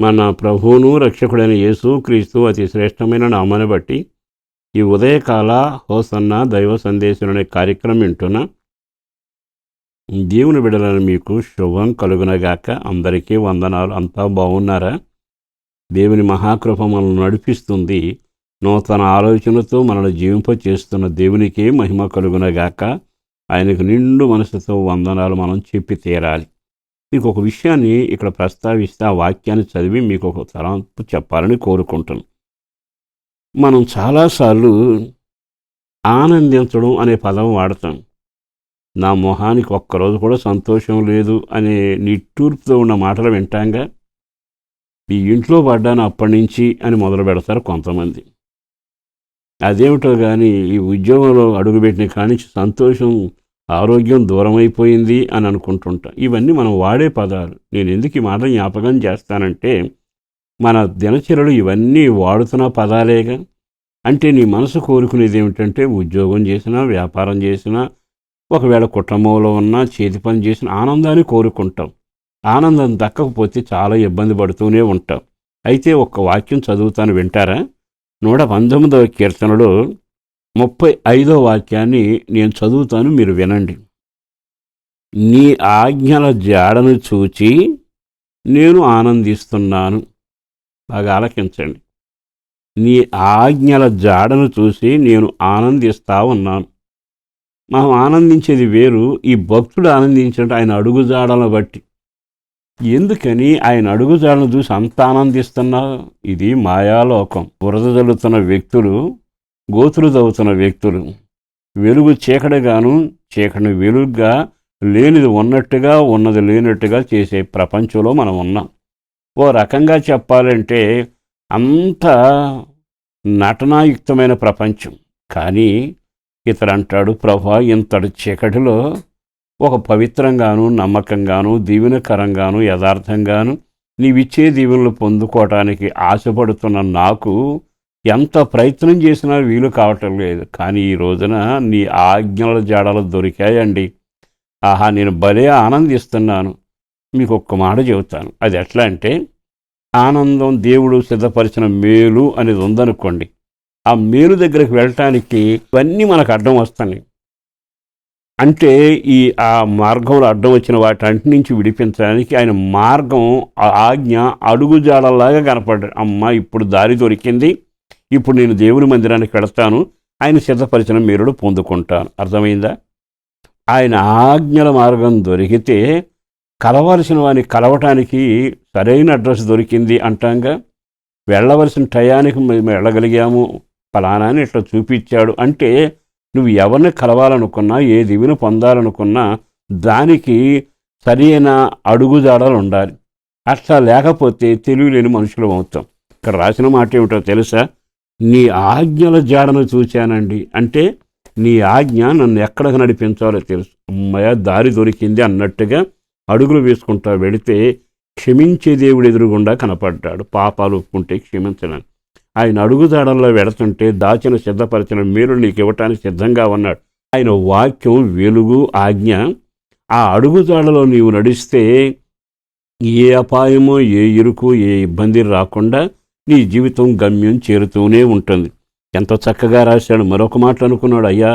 మన ప్రభువును రక్షకుడైన యేసు క్రీస్తు అతి శ్రేష్టమైన నామాన్ని బట్టి ఈ ఉదయకాల హోసన్న దైవ సందేశం అనే కార్యక్రమం వింటున్న దేవుని బిడ్డలను మీకు శుభం కలుగునగాక. అందరికీ వందనాలు. అంతా బాగున్నారా? దేవుని మహాకృప మనల్ని నడిపిస్తుంది. నూతన ఆలోచనతో మనల్ని జీవింప చేస్తున్న దేవునికి మహిమ కలుగునగాక. ఆయనకు నిండు మనసుతో వందనాలు మనం చెప్పి తీరాలి. మీకు ఒక విషయాన్ని ఇక్కడ ప్రస్తావిస్తే ఆ వాక్యాన్ని చదివి మీకు ఒక తలంపు చెప్పాలని కోరుకుంటున్నాను. మనం చాలాసార్లు ఆనందించడం అనే పదం వాడతాం. నా మొహానికి ఒక్కరోజు కూడా సంతోషం లేదు అనే నిట్టూర్పుతో ఉన్న మాటలు వింటాంగా. ఈ ఇంట్లో పడ్డాను అప్పటి నుంచి అని మొదలు పెడతారు కొంతమంది. అదేమిటో కానీ ఈ ఉద్యోగంలో అడుగుపెట్టిన కానించి సంతోషం, ఆరోగ్యం దూరం అయిపోయింది అని అనుకుంటుంటా. ఇవన్నీ మనం వాడే పదాలు. నేను ఎందుకు ఈ మాట జ్ఞాపకం చేస్తానంటే, మన దినచర్యలు ఇవన్నీ వాడుతున్న పదాలేగా. అంటే నీ మనసు కోరుకునేది ఏమిటంటే, ఉద్యోగం చేసినా, వ్యాపారం చేసినా, ఒకవేళ కుటుంబంలో ఉన్నా, చేతి పని చేసిన ఆనందాన్ని కోరుకుంటాం. ఆనందం దక్కకపోతే చాలా ఇబ్బంది పడుతూనే ఉంటాం. అయితే ఒక్క వాక్యం చదువుతాను, వింటారా? 119వ కీర్తనలో 35వ వాక్యాన్ని నేను చదువుతాను, మీరు వినండి. నీ ఆజ్ఞల జాడను చూచి నేను ఆనందిస్తున్నాను. బాగా ఆలకించండి. నీ ఆజ్ఞల జాడను చూసి నేను ఆనందిస్తా ఉన్నాను. మనం ఆనందించేది వేరు. ఈ భక్తుడు ఆనందించడం ఆయన అడుగుజాడలను బట్టి. ఎందుకని ఆయన అడుగుజాడను చూసి అంత ఆనందిస్తున్నావు? ఇది మాయాలోకం. బురద జల్లుతున్న వ్యక్తులు, గోతులు తవ్వుతున్న వ్యక్తులు, వెలుగు చీకటిగాను, చీకటిని వెలుగుగా, లేనిది ఉన్నట్టుగా, ఉన్నది లేనట్టుగా చేసే ప్రపంచంలో మనం ఉన్నాం. ఓ రకంగా చెప్పాలంటే అంత నటనాయుక్తమైన ప్రపంచం. కానీ ఇతడు అంటాడు, ప్రభా, ఇంతటి చీకటిలో ఒక పవిత్రంగాను, నమ్మకంగాను, దీవెనకరంగాను, యథార్థంగాను నీవిచ్చే దీవెనలు పొందుకోవటానికి ఆశపడుతున్న నాకు ఎంత ప్రయత్నం చేసినా వీలు కావటం లేదు. కానీ ఈ రోజున నీ ఆజ్ఞల జాడలు దొరికాయండి. ఆహా, నేను భలే ఆనందిస్తున్నాను. మీకు ఒక్క మాట చెబుతాను. అది ఎట్లా అంటే, ఆనందం దేవుడు సిద్ధపరిచిన మేలు అనేది ఉందనుకోండి. ఆ మేలు దగ్గరికి వెళ్ళటానికి ఇవన్నీ మనకు అడ్డం వస్తాయి. అంటే ఆ మార్గంలో అడ్డం వచ్చిన వాటి నుంచి విడిపించడానికి ఆయన మార్గం, ఆజ్ఞ అడుగుజాడలాగా కనపడ్డాడు. అమ్మ, ఇప్పుడు దారి దొరికింది, ఇప్పుడు నేను దేవుని మందిరానికి వెళతాను, ఆయన సిద్ధపరిచిన మేలుడు పొందుకుంటాను. అర్థమైందా? ఆయన ఆజ్ఞల మార్గం దొరికితే కలవలసిన వాడిని కలవటానికి సరైన అడ్రస్ దొరికింది అంటాంగా. వెళ్ళవలసిన టయానికి మేము వెళ్ళగలిగాము, ఫలానాన్ని ఇట్లా చూపించాడు అంటే, నువ్వు ఎవరిని కలవాలనుకున్నా, ఏ దివిని పొందాలనుకున్నా దానికి సరైన అడుగుజాడలు ఉండాలి. అట్లా లేకపోతే తెలివిలేని మనుషులు అవుతాం. ఇక్కడ రాసిన మాట ఏమిటో తెలుసా? నీ ఆజ్ఞల జాడను చూశానండి. అంటే నీ ఆజ్ఞ నన్ను ఎక్కడికి నడిపించాలో తెలుసు. అమ్మయ్య, దారి దొరికింది అన్నట్టుగా అడుగులు వేసుకుంటా వెళితే క్షమించే దేవుడు ఎదురుగుండా కనపడ్డాడు. పాపాలు ఒప్పుకుంటే క్షమించడానికి ఆయన అడుగుజాడల్లో వెళుతుంటే దాచిన సిద్ధపరిచిన మేలు నీకు ఇవ్వటానికి సిద్ధంగా ఉన్నాడు. ఆయన వాక్యం వెలుగు, ఆజ్ఞ. ఆ అడుగుజాడలో నీవు నడిస్తే ఏ అపాయమో, ఏ ఇరుకు, ఏ ఇబ్బంది రాకుండా నీ జీవితం గమ్యం చేరుతూనే ఉంటుంది. ఎంత చక్కగా రాశాడు. మరొక మాట అనుకున్నాడు, అయ్యా,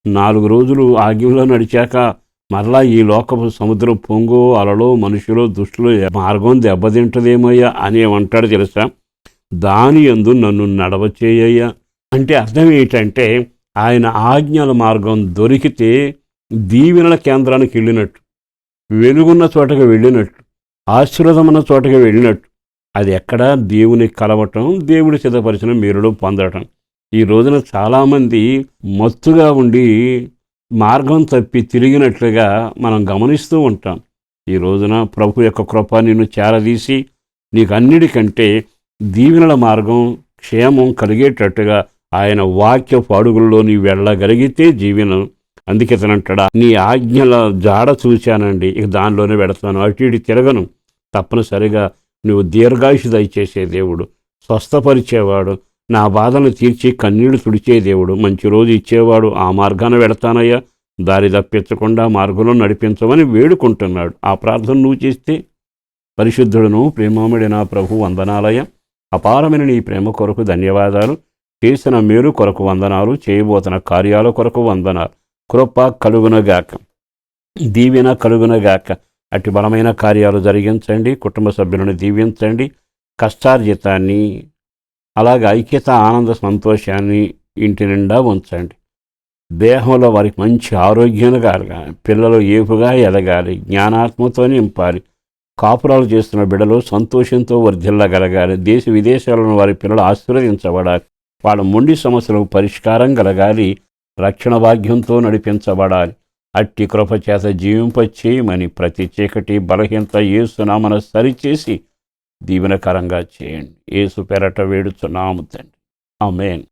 4 రోజులు ఆజ్ఞలో నడిచాక మరలా ఈ లోకపు సముద్రం పొంగు, అలలో, మనుషులు, దుష్టులు మార్గం దెబ్బతింటదేమయ్యా అని ఏమంటాడు తెలుసా? దాని యందు నన్ను నడవచేయ్యా. అంటే అర్థం ఏంటంటే, ఆయన ఆజ్ఞల మార్గం దొరికితే దీవెనల కేంద్రానికి వెళ్ళినట్టు, వెలుగున్న చోటకి వెళ్ళినట్టు, ఆశీర్వాదమున్న చోటకి వెళ్ళినట్టు. అది ఎక్కడ? దేవుని కలవటం, దేవుడి సిద్ధపరిచిన మేలుడు పొందటం. ఈ రోజున చాలామంది మత్తుగా ఉండి మార్గం తప్పి తిరిగినట్లుగా మనం గమనిస్తూ ఉంటాం. ఈ రోజున ప్రభు యొక్క కృప నిన్ను చేరదీసి నీకు అన్నిటికంటే దీవెనల మార్గం, క్షేమం కలిగేటట్టుగా ఆయన వాక్యపు అడుగుల్లో నీ వెళ్ళగలిగితే జీవనం. అందుకే తనంటాడా, నీ ఆజ్ఞల జాడ చూశానండి, ఇక దానిలోనే వెడతాను, అటు ఇటు తిరగను. తప్పనిసరిగా నువ్వు దీర్ఘాయుషు దయచేసే దేవుడు, స్వస్థపరిచేవాడు, నా బాధను తీర్చి కన్నీళ్లు తుడిచే దేవుడు, మంచి రోజు ఇచ్చేవాడు. ఆ మార్గాన వెడతానయ్యా, దారి తప్పించకుండా మార్గంలో నడిపించమని వేడుకుంటున్నాడు. ఆ ప్రార్థన నువ్వు చేస్తే పరిశుద్ధుడును ప్రేమముడి నా ప్రభు వందనాలయ. అపారమైన నీ ప్రేమ కొరకు ధన్యవాదాలు. చేసిన మేలు కొరకు వందనాలు, చేయబోతున్న కార్యాల కొరకు వందనాలు. కృప కలుగునగాక, దీవెన కలుగునగాక. అట్టి బలమైన కార్యాలు జరిగించండి. కుటుంబ సభ్యులను దీవించండి. కష్టార్జితాన్ని, అలాగే ఐక్యత, ఆనంద, సంతోషాన్ని ఇంటి నిండా ఉంచండి. దేహంలో వారికి మంచి ఆరోగ్యం కలగాలి. పిల్లలు ఏపుగా ఎదగాలి, జ్ఞానాత్మతో నింపాలి. కాపురాలు చేస్తున్న బిడ్డలు సంతోషంతో వర్ధిల్లగలగాలి. దేశ విదేశాలను వారి పిల్లలు ఆశీర్వదించబడాలి. వాళ్ళ మొండి సమస్యలకు పరిష్కారం కలగాలి. రక్షణ భాగ్యంతో నడిపించబడాలి. అట్టి కృపచేత జీవింపచేయమని ప్రతి చీకటి బలహీనత యేసునామన సరిచేసి దీవెనకరంగా చేయండి. యేసు పేరట వేడుచున్నాము తండ్రి. ఆమేన్.